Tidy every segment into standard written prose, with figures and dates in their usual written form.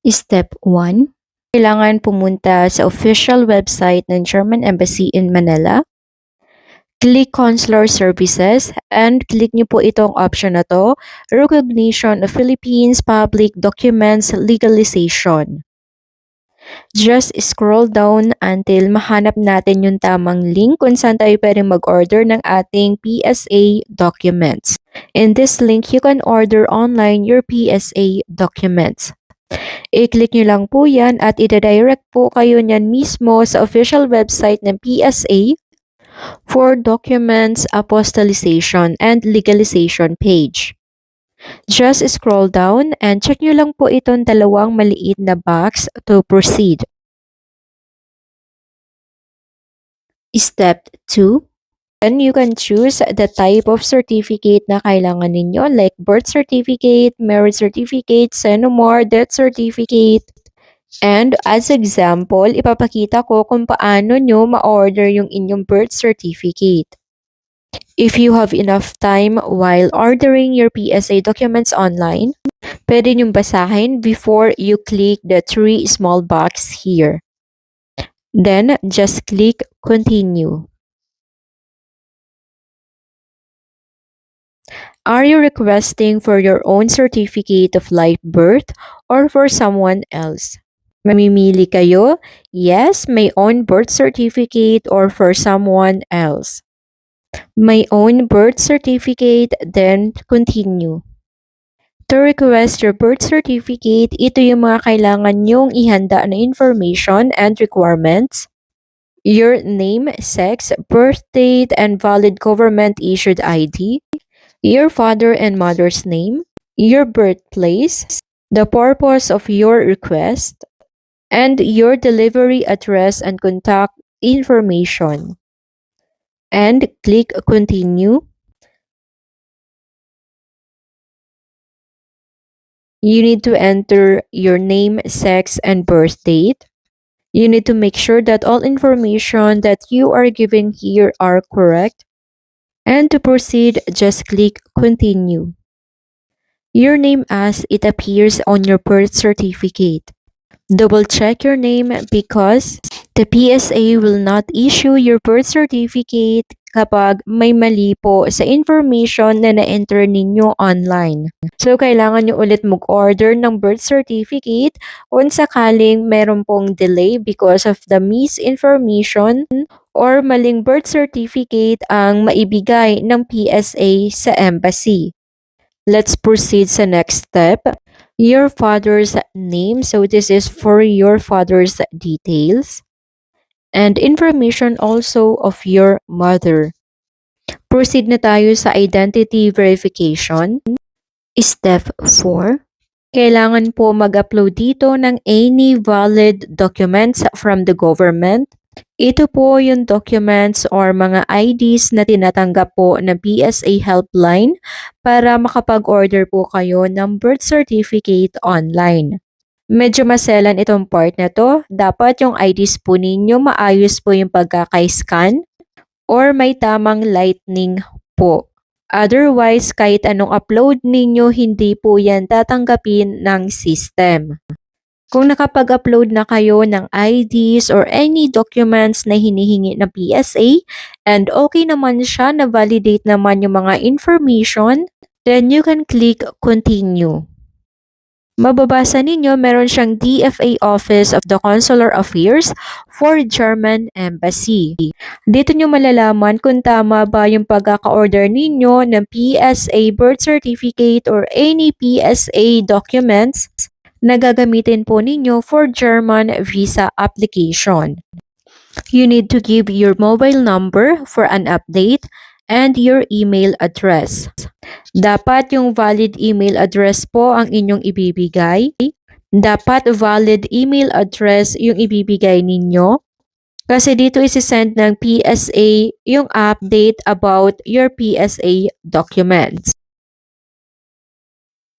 Step 1. Kailangan pumunta sa official website ng German Embassy in Manila. Click Consular Services and click nyo po itong option na to, Recognition of Philippines Public Documents Legalization. Just scroll down until mahanap natin yung tamang link kung saan tayo pwedeng mag-order ng ating PSA documents. In this link, you can order online your PSA documents. I-click nyo lang po yan at i-direct po kayo nyan mismo sa official website ng PSA for documents apostillization and legalization page. Just scroll down and check nyo lang po itong dalawang maliit na box to proceed. Step 2. Then you can choose the type of certificate na kailangan ninyo like birth certificate, marriage certificate, Senomar, death certificate. And as example, ipapakita ko kung paano nyo ma-order yung inyong birth certificate. If you have enough time while ordering your PSA documents online, pwede nyong basahin before you click the 3 small box here. Then, just click Continue. Are you requesting for your own certificate of live birth or for someone else? Mamimili kayo, yes, my own birth certificate or for someone else. My own birth certificate, then continue. To request your birth certificate, ito yung mga kailangan nyong ihanda na information and requirements. Your name, sex, birth date, and valid government-issued ID. Your father and mother's name, your birthplace, the purpose of your request, and your delivery address and contact information. And click Continue. You need to enter your name, sex, and birth date. You need to make sure that all information that you are giving here are correct. And to proceed, just click Continue. Your name as it appears on your birth certificate. Double check your name because the PSA will not issue your birth certificate kapag may mali po sa information na na-enter ninyo online. So, kailangan nyo ulit mag-order ng birth certificate kung sakaling meron pong delay because of the misinformation or maling birth certificate ang maibigay ng PSA sa embassy. Let's proceed sa next step. Your father's name. So this is for your father's details. And information also of your mother. Proceed na tayo sa identity verification. Step 4. Kailangan po mag-upload dito ng any valid documents from the government. Ito po yung documents or mga IDs na tinatanggap po ng PSA helpline para makapag-order po kayo ng birth certificate online. Medyo maselan itong part na to. Dapat yung IDs po ninyo maayos po yung pagkaka-scan or may tamang lightning po. Otherwise, kahit anong upload ninyo, hindi po yan tatanggapin ng system. Kung nakapag-upload na kayo ng IDs or any documents na hinihingi ng PSA and okay naman siya, na-validate naman yung mga information, then you can click Continue. Mababasa ninyo, meron siyang DFA Office of the Consular Affairs for German Embassy. Dito nyo malalaman kung tama ba yung pagkaka-order ninyo ng PSA birth certificate or any PSA documents na gagamitin po ninyo for German visa application. You need to give your mobile number for an update and your email address. Dapat yung valid email address po ang inyong ibibigay. Dapat valid email address yung ibibigay ninyo. Kasi dito isi-send ng PSA yung update about your PSA documents.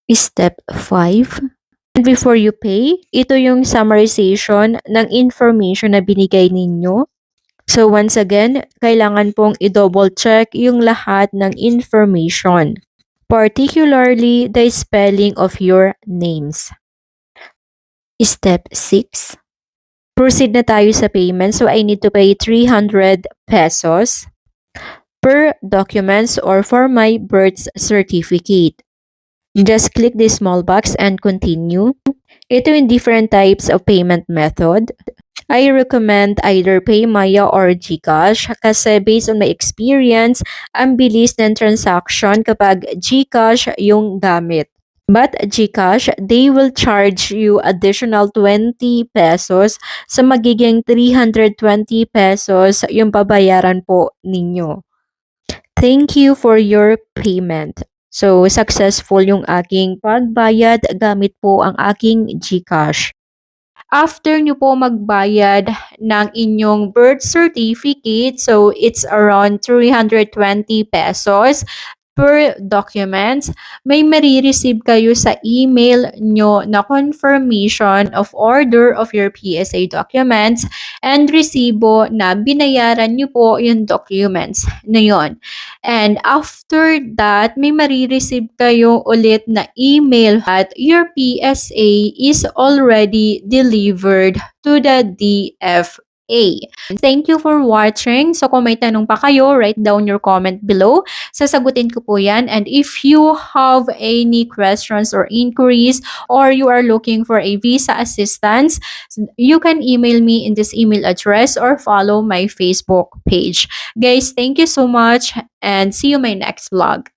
Step 5. Before you pay, ito yung summarization ng information na binigay ninyo. So once again, kailangan pong i-double check yung lahat ng information, particularly the spelling of your names. Step 6. Proceed na tayo sa payment. So I need to pay 300 pesos per documents or for my birth certificate. Just click the small box and continue. Ito yung different types of payment method. I recommend either PayMaya or GCash kasi based on my experience, ang bilis ng transaction kapag GCash yung gamit. But GCash, they will charge you additional 20 pesos sa magiging 320 pesos yung babayaran po ninyo. Thank you for your payment. So, successful yung aking pagbayad gamit po ang aking GCash. After nyo po magbayad ng inyong birth certificate, so it's around 320 pesos per documents, may marireceive kayo sa email nyo na confirmation of order of your PSA documents and resibo na binayaran nyo po yung documents na yon. And after that, may marireceive kayo ulit na email at your PSA is already delivered to the DFA. Thank you for watching. So kung may tanong pa kayo, write down your comment below. Sasagutin ko po yan. And if you have any questions or inquiries or you are looking for a visa assistance, you can email me in this email address or follow my Facebook page. Guys, thank you so much and see you in my next vlog.